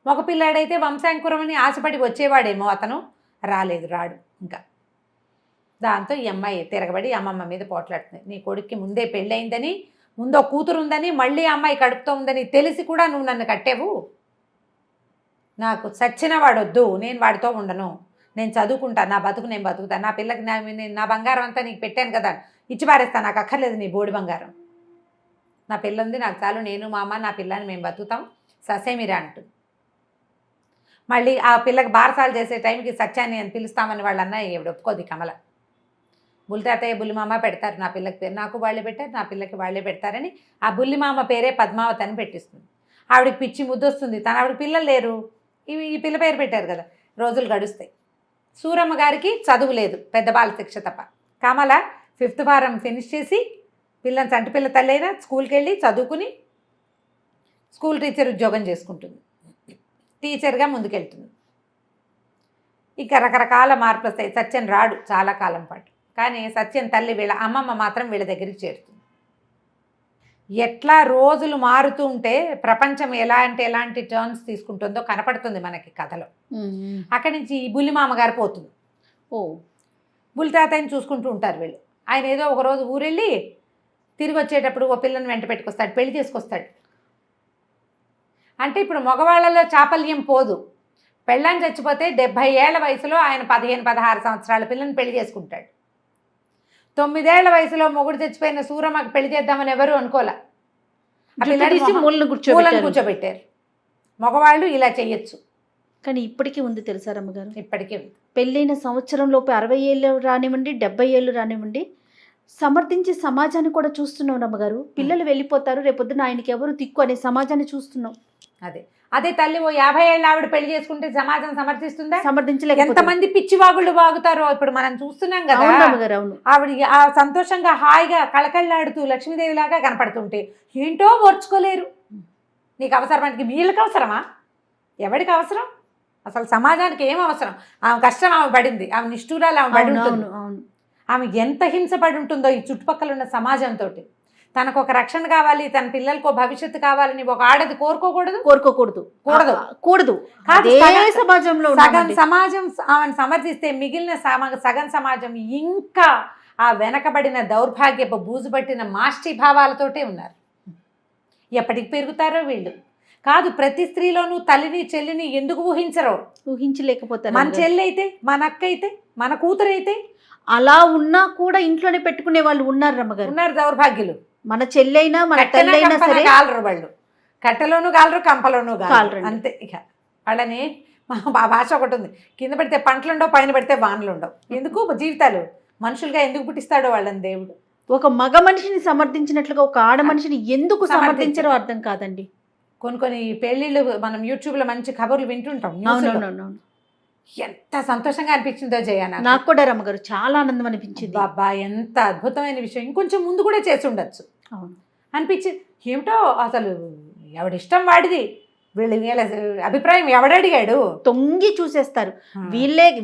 మగపిల్లాడైతే వంశాంకురం అని ఆశపడి వచ్చేవాడేమో అతను, రాడు ఇంకా. దాంతో ఈ అమ్మాయి తిరగబడి అమ్మమ్మ మీద పోట్లాడుతుంది. నీ కొడుక్కి ముందే పెళ్ళయిందని, ముందో కూతురు ఉందని, మళ్ళీ అమ్మాయి కడుపుతో ఉందని తెలిసి కూడా నువ్వు నన్ను కట్టేవు. నాకు చచ్చిన వాడొద్దు, నేను వాడితో ఉండను, నేను చదువుకుంటాను, నా బతుకు నేను బతుకుతాను, నా పిల్లకి నా బంగారం అంతా నీకు పెట్టాను కదా, ఇచ్చి పారేస్తాను, నాకు అక్కర్లేదు నీ బోడి బంగారం, నా పిల్ల ఉంది నాకు చాలు, నేను మా అమ్మ నా పిల్లని మేము బతుకుతాం ససేమిరా అంటుంది. మళ్ళీ ఆ పిల్లకి బారసాలు చేసే టైంకి సత్యాన్ని అని పిలుస్తామని వాళ్ళన్నా ఈవిడ ఒప్పుకోదు కమల. బుల్లితాతయ్య బుల్లిమామ పెడతారు నా పిల్లకి పేరు, నాకు వాళ్ళే పెట్టారు, నా పిల్లకి వాళ్ళే పెడతారని ఆ బుల్లిమామ పేరే పద్మావతి అని పెట్టిస్తుంది. ఆవిడకి పిచ్చి ముద్దొస్తుంది, ఆవిడకి పిల్లలు లేరు, ఈ పిల్ల పేరు పెట్టారు కదా. రోజులు గడుస్తాయి. సూరమ్మ గారికి చదువు లేదు, పెద్ద బాల శిక్ష తప్ప. కమల 5th ఫారం ఫినిష్ చేసి పిల్లని చంటి పిల్ల తల్లి అయినా స్కూల్కి వెళ్ళి చదువుకుని స్కూల్ టీచర్ ఉద్యోగం చేసుకుంటుంది. టీచర్గా ముందుకెళ్తుంది. ఇక రకరకాల మార్పులు వస్తాయి. సత్యం రాడు చాలా కాలం పాటు, కానీ సత్యం తల్లి వీళ్ళ అమ్మమ్మ మాత్రం వీళ్ళ దగ్గరికి చేరుతుంది. ఎట్లా రోజులు మారుతూ ఉంటే ప్రపంచం ఎలాంటి టర్న్స్ తీసుకుంటుందో కనపడుతుంది మనకి కథలో. అక్కడి నుంచి ఈ బుల్లి మామగారు పోతుంది. బుల్లి తాతయ్యని చూసుకుంటూ ఉంటారు వీళ్ళు. ఆయన ఏదో ఒకరోజు ఊరెళ్ళి తిరిగి వచ్చేటప్పుడు ఓ పిల్లని వెంట పెట్టుకొస్తాడు, పెళ్లి చేసుకొస్తాడు. అంటే ఇప్పుడు మగవాళ్ళలో చాపల్యం పోదు. పెళ్ళాన్ని చచ్చిపోతే 70 ఏళ్ల వయసులో ఆయన 15-16 సంవత్సరాల పిల్లని పెళ్లి చేసుకుంటాడు. 9 ఏళ్ల వయసులో మొగుడు చచ్చిపోయిన సూరమ్మకి పెళ్లి చేద్దామని ఎవరు అనుకోలే. కూర్చోబెట్టారు. మగవాళ్ళు ఇలా చెయ్యొచ్చు. కానీ ఇప్పటికీ ఉంది తెలుసా రమ్మగారు? ఇప్పటికీ ఉంది. పెళ్ళైన సంవత్సరం లోపు 60 ఏళ్ళు రానివ్వండి, 70 ఏళ్ళు రానివ్వండి, సమర్థించే సమాజాన్ని కూడా చూస్తున్నాం రమ్మగారు. పిల్లలు వెళ్ళిపోతారు, రేపొద్దున ఆయనకి ఎవరు దిక్కు అనే సమాజాన్ని చూస్తున్నాం. అదే తల్లి ఓ 50 ఏళ్ళ ఆవిడ పెళ్లి చేసుకుంటే సమాజం సమర్థిస్తుందా? సమర్థించలేక ఎంతమంది పిచ్చివాగుళ్ళు వాగుతారో ఇప్పుడు మనం చూస్తున్నాం కదా. ఆవిడ ఆ సంతోషంగా హాయిగా కళకళ్ళాడుతూ లక్ష్మీదేవి లాగా కనపడుతుంటే ఏంటో ఓర్చుకోలేరు. నీకు అవసరమానికి వీళ్ళకి అవసరమా? ఎవరికి అవసరం? అసలు సమాజానికి ఏం అవసరం? ఆమె కష్టం ఆమె పడింది, ఆమె నిష్ఠూరాలు ఆమె పడి ఉంటుంది. ఆమె ఎంత హింసపడి ఉంటుందో ఈ చుట్టుపక్కల ఉన్న సమాజంతో. తనకు ఒక రక్షణ కావాలి, తన పిల్లలకు భవిష్యత్తు కావాలని ఒక ఆడది కోరుకోకూడదు. సమాజంలో సగం సమాజం ఆమెను సమర్థిస్తే మిగిలిన సగం సమాజం ఇంకా ఆ వెనకబడిన దౌర్భాగ్యపు బూజుపట్టిన మాష్టి భావాలతోటే ఉన్నారు. ఎప్పటికి పెరుగుతారో వీళ్ళు. కాదు, ప్రతి స్త్రీలోనూ తల్లిని చెల్లిని ఎందుకు ఊహించలేకపోతారు. మన చెల్లి అయితే, మన అక్క అయితే, మన కూతురు అయితే అలా ఉన్నా కూడా ఇంట్లోనే పెట్టుకునే వాళ్ళు ఉన్నారు రమ్మగారు. ఉన్నారు దౌర్భాగ్యులు. మన చెల్లైనా మన తల్లైనా సరే కాలరు వాళ్ళు. కట్టెలోనూ కాలరు, కంపలోనూ కాలరు. అంతే. ఇక వాళ్ళని మా భాష ఒకటి ఉంది, కింద పెడితే పంటలు ఉండవు, పైన పెడితే వానలు ఉండవు. ఎందుకు జీవితాలు మనుషులుగా ఎందుకు పుట్టిస్తాడో వాళ్ళని దేవుడు. ఒక మగ మనిషిని సమర్థించినట్లుగా ఒక ఆడ మనిషిని ఎందుకు సమర్థించారో అర్థం కాదండి. కొన్ని పెళ్ళిళ్ళు మనం యూట్యూబ్లో మంచి ఖబర్లు వింటుంటాం. ఎంత సంతోషంగా అనిపించిందో జయానా. నాకు కూడా రమ్మగారు చాలా ఆనందం అనిపించింది. బాబా ఎంత అద్భుతమైన విషయం, ఇంకొంచెం ముందు కూడా చేసి ఉండొచ్చు అనిపించింది. ఏమిటో అసలు ఎవడిష్టం వాడిది, వీళ్ళ అభిప్రాయం ఎవడడిగాడు. తొంగి చూసేస్తారు.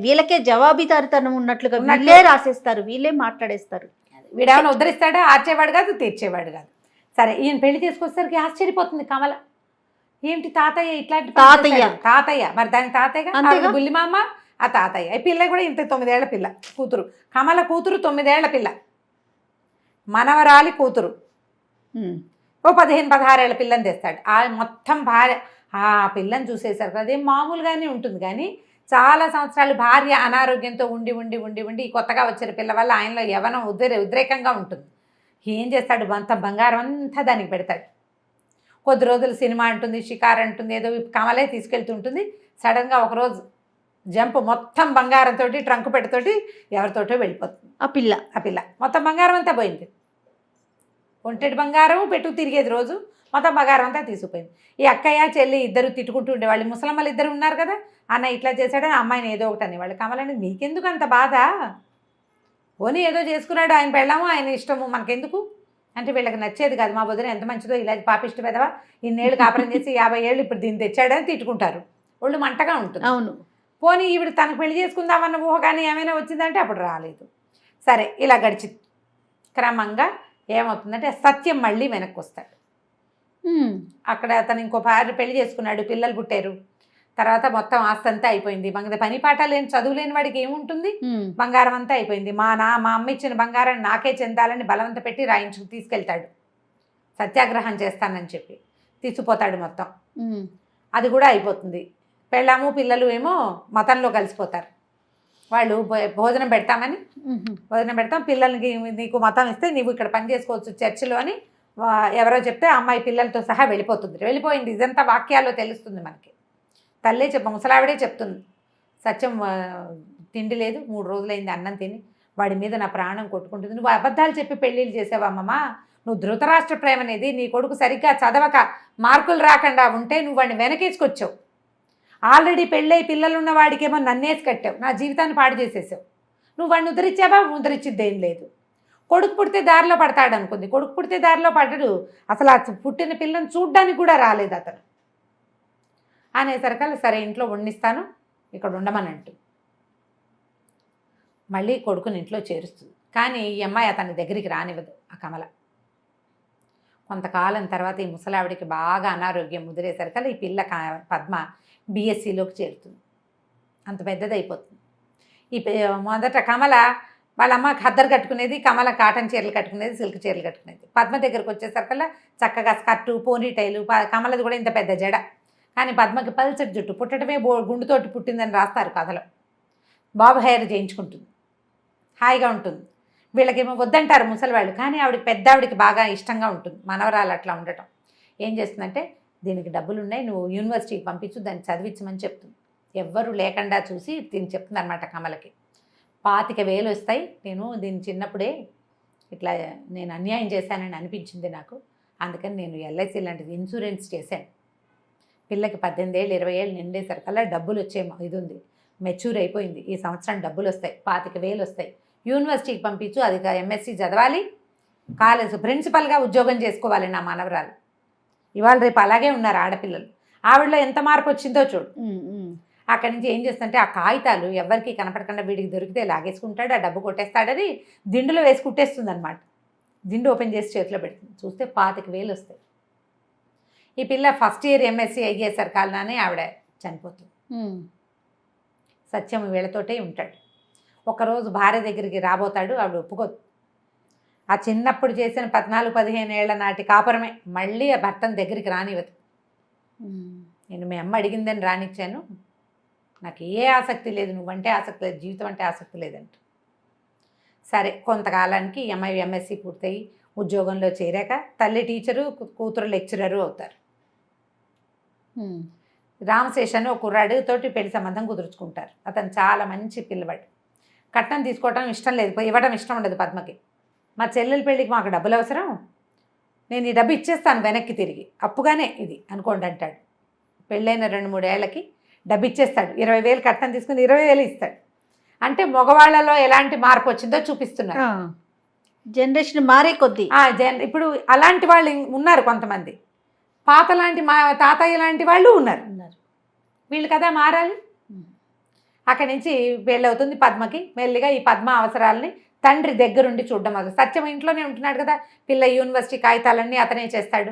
వీళ్ళకే జవాబుదారితనం ఉన్నట్లుగా వీళ్ళే రాసేస్తారు, వీళ్ళే మాట్లాడేస్తారు. వీడేమైనా ఉద్ధరిస్తాడా? ఆర్చేవాడు కాదు, తీర్చేవాడు కాదు. సరే, ఈయన పెళ్లి చేసుకొచ్చేసరికి ఆశ్చర్యపోతుంది కమల. ఏంటి తాతయ్య ఇట్లాంటి తాతయ్య మరి దాని తాతయ్య బుల్లిమామ, ఆ తాతయ్య. ఈ పిల్ల కూడా ఇంత 9 ఏళ్ల పిల్ల కూతురు. కమల కూతురు 9 ఏళ్ల పిల్ల, మనవరాలి కూతురు. ఓ 15-16 ఏళ్ల పిల్లని తెస్తాడు. ఆ మొత్తం భార్య ఆ పిల్లని చూసేసరికి అదేం మామూలుగానే ఉంటుంది, కానీ చాలా సంవత్సరాలు భార్య అనారోగ్యంతో ఉండి కొత్తగా వచ్చిన పిల్ల వల్ల ఆయనలో యవనం ఉద్రేకంగా ఉంటుంది. ఏం చేస్తాడు? అంత బంగారం అంతా దానికి పెడతాడు. కొద్ది రోజులు సినిమా అంటుంది, షికార్ అంటుంది, ఏదో కమలే తీసుకెళ్తుంటుంది. సడన్గా ఒకరోజు జంప్, మొత్తం బంగారంతో ట్రంక్ పెట్టతోటి ఎవరితోటో వెళ్ళిపోతుంది. ఆ పిల్ల మొత్తం బంగారం అంతా పోయింది. ఒంటెడి బంగారం పెట్టు తిరిగేది రోజు, మొత్తం బంగారం అంతా తీసుకుపోయింది. ఈ అక్కయ్య చెల్లి ఇద్దరు తిట్టుకుంటూ ఉండేవాళ్ళు. ముసలమ్మలు ఇద్దరు ఉన్నారు కదా, అన్న ఇట్లా చేశాడని అమ్మాయిని ఏదో ఒకటి అనేవాళ్ళు. కమలని నీకెందుకు అంత బాధ, పోనీ ఏదో చేసుకున్నాడు, ఆయన పెళ్ళాము, ఆయన ఇష్టము, మనకెందుకు అంటే వీళ్ళకి నచ్చేది కాదు. మా వదిన ఎంత మంచిదో, ఇలా పాపిష్టి పెదవా, ఇన్నేళ్ళు కాపురం చేసి 50 ఏళ్ళు ఇప్పుడు దీన్ని తెచ్చాడని తిట్టుకుంటారు. ఒళ్ళు మంటగా ఉంటుంది. అవును. పోనీ ఈవిడ తనకు పెళ్లి చేసుకుందామన్న ఊహ కానీ ఏమైనా వచ్చిందంటే అప్పుడు రాలేదు. సరే, ఇలా గడిచి క్రమంగా ఏమవుతుందంటే సత్యం మళ్ళీ వెనక్కి వస్తాడు. అక్కడ అతను ఇంకో భార్య పెళ్లి చేసుకున్నాడు, పిల్లలు పుట్టారు. తర్వాత మొత్తం ఆస్తి అంతా అయిపోయింది. పని పాట లేని చదువు లేని వాడికి ఏముంటుంది, బంగారం అంతా అయిపోయింది. మా అమ్మ ఇచ్చిన బంగారాన్ని నాకే చెందాలని బలవంత పెట్టి రాయించుకు తీసుకెళ్తాడు. సత్యాగ్రహం చేస్తానని చెప్పి తీసుకుపోతాడు మొత్తం. అది కూడా అయిపోతుంది. పెళ్ళాము పిల్లలు ఏమో మతంలో కలిసిపోతారు. వాళ్ళు భోజనం పెడతాం, పిల్లలకి నీకు మతం ఇస్తే నీవు ఇక్కడ పని చేసుకోవచ్చు చర్చిలో అని ఎవరో చెప్తే అమ్మాయి పిల్లలతో సహా వెళ్ళిపోయింది. ఇదంతా వాక్యాల్లో తెలుస్తుంది మనకి. తల్లే ముసలావిడే చెప్తుంది. సత్యం తిండి లేదు, 3 రోజులైంది అన్నం తిని, వాడి మీద నా ప్రాణం కొట్టుకుంటుంది. నువ్వు అబద్ధాలు చెప్పి పెళ్ళిళ్ళు చేసావమ్మమ్మ, నువ్వు ధృతరాష్ట్ర ప్రేమ అనేది, నీ కొడుకు సరిగ్గా చదవక మార్కులు రాకుండా ఉంటే నువ్వు వాడిని వెనకేసుకొచ్చావు. ఆల్రెడీ పెళ్ళై పిల్లలున్న వాడికేమో నన్నేసి కట్టావు, నా జీవితాన్ని పాడు చేసేసావు. నువ్వు వాడిని ఉద్ధరించావా? ఉద్ధరించిద్దేం లేదు. కొడుకు పుడితే దారిలో పడతాడు అనుకుంది, కొడుకు పుడితే దారిలో పడ్డాడు. అసలు ఆ పుట్టిన పిల్లని చూడ్డానికి కూడా రాలేదు అతను. అనేసరికల్లా సరే ఇంట్లో వండిస్తాను ఇక్కడ ఉండమని అంటూ మళ్ళీ కొడుకుని ఇంట్లో చేరుస్తుంది. కానీ ఈ అమ్మాయి అతని దగ్గరికి రానివ్వదు ఆ కమల. కొంతకాలం తర్వాత ఈ ముసలావిడికి బాగా అనారోగ్యం ముదిరేసరికల్లా ఈ పిల్ల పద్మ బీఎస్సీలోకి చేరుతుంది. అంత పెద్దది అయిపోతుంది. మొదట కమల వాళ్ళ అమ్మ ఖద్దరు కట్టుకునేది, కమల కాటన్ చీరలు కట్టుకునేది, సిల్క్ చీరలు కట్టుకునేది. పద్మ దగ్గరకు వచ్చేసరికల్లా చక్కగా స్కర్టు, పోనీటైలు, కమలది కూడా ఇంత పెద్ద జడ. కానీ పద్మకి పల్చటి జుట్టు, పుట్టడమే గుండుతోటి పుట్టిందని రాస్తారు కథలో. బాబు హెయిర్ చేయించుకుంటుంది, హాయిగా ఉంటుంది. వీళ్ళకేమో వద్దంటారు ముసలివాళ్ళు, కానీ ఆవిడకి పెద్ద ఆవిడకి బాగా ఇష్టంగా ఉంటుంది మనవరాలు అట్లా ఉండటం. ఏం చేస్తుందంటే దీనికి డబ్బులు ఉన్నాయి, నువ్వు యూనివర్సిటీకి పంపించు, దాన్ని చదివించమని చెప్తుంది. ఎవ్వరు లేకుండా చూసి దీన్ని చెప్తుంది అనమాట కమలకి. 25,000 వస్తాయి, నేను దీన్ని చిన్నప్పుడే ఇట్లా నేను అన్యాయం చేశానని అనిపించింది నాకు, అందుకని నేను ఎల్ఐసి లాంటిది ఇన్సూరెన్స్ చేశాను. పిల్లకి 18 ఏళ్ళు 20 ఏళ్ళు నిండేసరికల్లా డబ్బులు వచ్చే ఇది ఉంది, మెచ్యూర్ అయిపోయింది, ఈ సంవత్సరం డబ్బులు వస్తాయి, 25,000 వస్తాయి, యూనివర్సిటీకి పంపించు, అది ఎంఎస్సి చదవాలి, కాలేజ్ ప్రిన్సిపల్గా ఉద్యోగం చేసుకోవాలి నా మనవరాలు. ఇవాళ రేపు అలాగే ఉన్నారు ఆడపిల్లలు. ఆవిడలో ఎంత మార్పు వచ్చిందో చూడు. అక్కడి నుంచి ఏం చేస్తుంటే ఆ కాగితాలు ఎవరికి కనపడకుండా వీడికి దొరికితే లాగేసుకుంటాడు, ఆ డబ్బు కొట్టేస్తాడని దిండులో వేసి కుట్టేస్తుంది అనమాట. దిండు ఓపెన్ చేసి చేతిలో పెడుతుంది. చూస్తే 25,000 వస్తాయి. ఈ పిల్ల ఫస్ట్ ఇయర్ ఎంఎస్సి అయ్యేసరికాలనే ఆవిడ చనిపోతుంది. సత్యం వీళ్ళతోటే ఉంటాడు. ఒకరోజు భార్య దగ్గరికి రాబోతాడు, ఆవిడ ఒప్పుకోదు. ఆ చిన్నప్పుడు చేసిన 14-15 ఏళ్ల నాటి కాపురమే మళ్ళీ ఆ భర్తను దగ్గరికి రానివ్వదు. నేను మీ అమ్మ అడిగిందని రానిచ్చాను, నాకు ఏ ఆసక్తి లేదు, నువ్వంటే ఆసక్తి లేదు, జీవితం అంటే ఆసక్తి లేదంట. సరే కొంతకాలానికి ఎంఐ ఎంఎస్సి పూర్తయి ఉద్యోగంలో చేరాక తల్లి టీచరు, కూతురు లెక్చరరు అవుతారు. రామశేషన్ ఒక కుర్రాడితోటి పెళ్లి సంబంధం కుదుర్చుకుంటారు. అతను చాలా మంచి పిల్లవాడు. కట్నం తీసుకోవడం ఇష్టం లేదు, ఇవ్వడం ఇష్టం ఉండదు పద్మకి. మా చెల్లెల పెళ్ళికి మాకు డబ్బులు అవసరం, నేను ఈ డబ్బు ఇచ్చేస్తాను వెనక్కి తిరిగి, అప్పుగానే ఇది అనుకోండి అంటాడు. పెళ్ళైన 2-3 ఏళ్ళకి డబ్బు ఇచ్చేస్తాడు. 20,000 కట్నం తీసుకుని 20,000 ఇస్తాడు. అంటే మగవాళ్ళలో ఎలాంటి మార్పు వచ్చిందో చూపిస్తున్నారు. జనరేషన్ మారే కొద్దీ ఇప్పుడు అలాంటి వాళ్ళు ఉన్నారు కొంతమంది. పాత లాంటి మా తాతయ్య లాంటి వాళ్ళు ఉన్నారు. వీళ్ళు కదా మారాలి. అక్కడి నుంచి పెళ్ళవుతుంది పద్మకి. మెల్లిగా ఈ పద్మ అవసరాలని తండ్రి దగ్గరుండి చూడడం మొదలు. సత్యం ఇంట్లోనే ఉంటున్నాడు కదా, పిల్ల యూనివర్సిటీ కాగితాలన్నీ అతనే చేస్తాడు.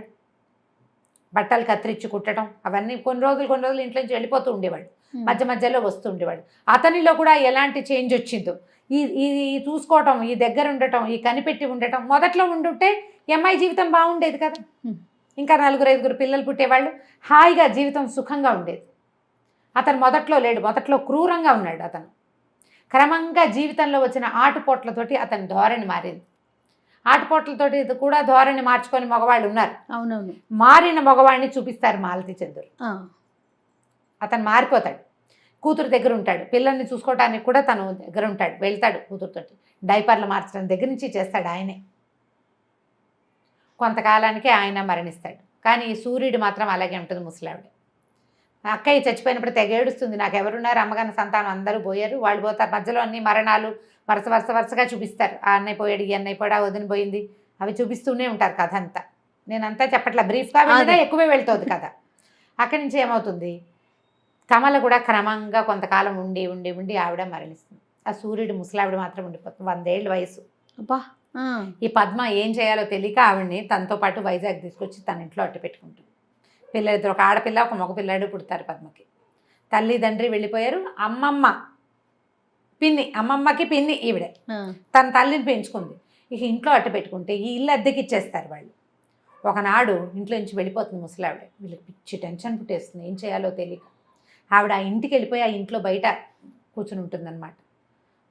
బట్టలు కత్తిరించి కుట్టడం అవన్నీ కొన్ని రోజులు ఇంట్లో నుంచి వెళ్ళిపోతూ ఉండేవాడు, మధ్య మధ్యలో వస్తూ ఉండేవాడు. అతనిలో కూడా ఎలాంటి చేంజ్ వచ్చిందో ఈ చూసుకోవటం, ఈ దగ్గర ఉండటం, ఈ కనిపెట్టి ఉండటం. మొదట్లో ఉండుంటే అమ్మాయి జీవితం బాగుండేది కదా, ఇంకా 4-5 పిల్లలు పుట్టేవాళ్ళు, హాయిగా జీవితం సుఖంగా ఉండేది. అతను మొదట్లో లేడు, మొదట్లో క్రూరంగా ఉన్నాడు. అతను క్రమంగా జీవితంలో వచ్చిన ఆటుపోట్లతోటి అతని ధోరణి మారింది. ఆటుపోట్లతోటి కూడా ధోరణి మార్చుకొని మగవాళ్ళు ఉన్నారు. అవునవును. మారిన మగవాడిని చూపిస్తారు మాలతి చంద్రుడు. అతను మారిపోతాడు, కూతురు దగ్గర ఉంటాడు, పిల్లల్ని చూసుకోవడానికి కూడా తను దగ్గర ఉంటాడు, వెళ్తాడు కూతురుతోటి. డైపర్లు మార్చడం దగ్గర నుంచి చేస్తాడు ఆయనే. కొంతకాలానికి ఆయన మరణిస్తాడు. కానీ ఈ సూర్యుడు మాత్రం అలాగే ఉంటుంది. ముసలావిడ అక్కయ్య చచ్చిపోయినప్పుడు తెగ ఏడుస్తుంది, నాకు ఎవరున్నారు, అమ్మగారి సంతానం అందరూ పోయారు, వాళ్ళు పోతారు. మధ్యలో అన్ని మరణాలు వరుసగా చూపిస్తారు. ఆ అన్నయ్య పోయాడు, ఈ అన్నయ్య పోయాడు, ఆ వదిన పోయింది, అవి చూపిస్తూనే ఉంటారు కథ అంతా. నేనంతా చెప్పట్లా, బ్రీఫ్గా వెళ్ళినా ఎక్కువే వెళ్తుంది కథ. అక్కడి నుంచి ఏమవుతుంది, కమల కూడా క్రమంగా కొంతకాలం ఉండి ఉండి ఉండి ఆవిడ మరణిస్తుంది. ఆ సూర్యుడు ముసలావిడ మాత్రం ఉండిపోతుంది, 100 ఏళ్ళ వయసు. ఈ పద్మ ఏం చేయాలో తెలియక ఆవిడ్ని తనతో పాటు వైజాగ్ తీసుకొచ్చి తన ఇంట్లో అట్టు పెట్టుకుంటుంది. పిల్లలిద్దరు, ఒక ఆడపిల్ల ఒక మగపిల్లాడు పుడతారు పద్మకి. తల్లి తండ్రి వెళ్ళిపోయారు. అమ్మమ్మకి పిన్ని ఈవిడే తన తల్లిని పెంచుకుంది. ఇక ఇంట్లో అట్టు పెట్టుకుంటే ఈ ఇల్లు అద్దెకి ఇచ్చేస్తారు వాళ్ళు. ఒకనాడు ఇంట్లో నుంచి వెళ్ళిపోతుంది ముసలావిడ. వీళ్ళకి పిచ్చి టెన్షన్ పుట్టేస్తుంది, ఏం చేయాలో తెలియక. ఆవిడ ఆ ఇంటికి వెళ్ళిపోయి ఆ ఇంట్లో బయట కూర్చుని ఉంటుందన్నమాట.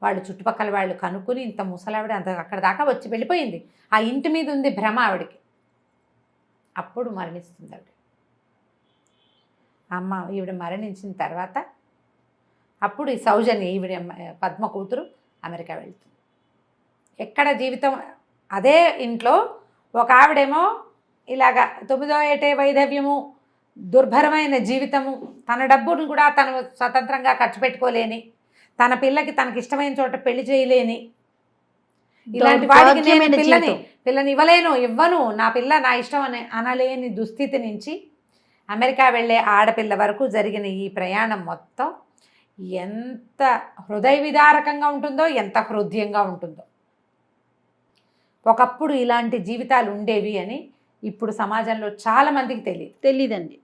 వాళ్ళు చుట్టుపక్కల వాళ్ళు కనుక్కొని ఇంత ముసలావిడ అంత అక్కడ దాకా వచ్చి వెళ్ళిపోయింది, ఆ ఇంటి మీద ఉంది భ్రమ ఆవిడకి. అప్పుడు మరణిస్తుంది ఆవిడ. ఈవిడ మరణించిన తర్వాత అప్పుడు ఈ సౌజన్య ఈవిడ పద్మ కూతురు అమెరికా వెళ్తుంది. ఎక్కడ జీవితం అదే ఇంట్లో ఒక ఆవిడేమో ఇలాగా 9వ ఏటే వైధవ్యము, దుర్భరమైన జీవితము, తన డబ్బును కూడా తను స్వతంత్రంగా ఖర్చు పెట్టుకోలేని, తన పిల్లకి తనకి ఇష్టమైన చోట పెళ్లి చేయలేని, ఇలాంటి వాడికి నేను పిల్లని ఇవ్వను, నా పిల్ల నా ఇష్టం అని అనలేని దుస్థితి నుంచి అమెరికా వెళ్ళే ఆడపిల్ల వరకు జరిగిన ఈ ప్రయాణం మొత్తం ఎంత హృదయ విదారకంగా ఉంటుందో, ఎంత హృదయంగా ఉంటుందో. ఒకప్పుడు ఇలాంటి జీవితాలు ఉండేవి అని ఇప్పుడు సమాజంలో చాలామందికి తెలియదు. తెలీదండి.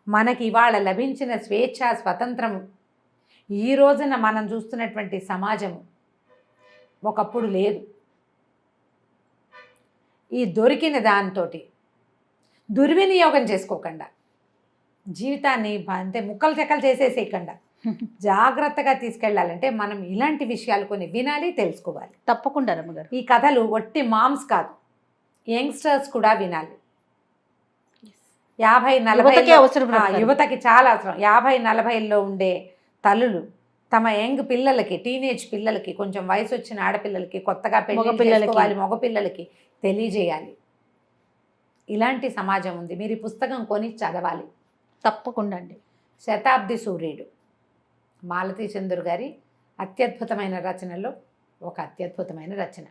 మనకి ఇవాళ లభించిన స్వేచ్ఛ, స్వతంత్రం, ఈ రోజున మనం చూస్తున్నటువంటి సమాజం ఒకప్పుడు లేదు. ఈ దొరికిన దాంతో దుర్వినియోగం చేసుకోకుండా, జీవితాన్ని అంతే ముక్కలు చెక్కలు చేసేసేయకుండా జాగ్రత్తగా తీసుకెళ్ళాలంటే మనం ఇలాంటి విషయాలు కొన్ని వినాలి, తెలుసుకోవాలి. తప్పకుండా రమ్మగారు. ఈ కథలు ఒట్టి మామ్స్ కాదు, యంగ్స్టర్స్ కూడా వినాలి. 50-40 అవసరం. యువతకి చాలా అవసరం. 50-40లో ఉండే తల్లులు తమ యంగ్ పిల్లలకి, టీనేజ్ పిల్లలకి, కొంచెం వయసు వచ్చిన ఆడపిల్లలకి, కొత్తగా పెళ్లి చేసుకోవాలి మగపిల్లలకి తెలియజేయాలి. ఇలాంటి సమాజం ఉంది. మీరు ఈ పుస్తకం కొని చదవాలి. తప్పకుండా అండి. శతాబ్ది సూర్యుడు మాలతీ చందూర్ గారి అత్యద్భుతమైన రచనలో ఒక అత్యద్భుతమైన రచన.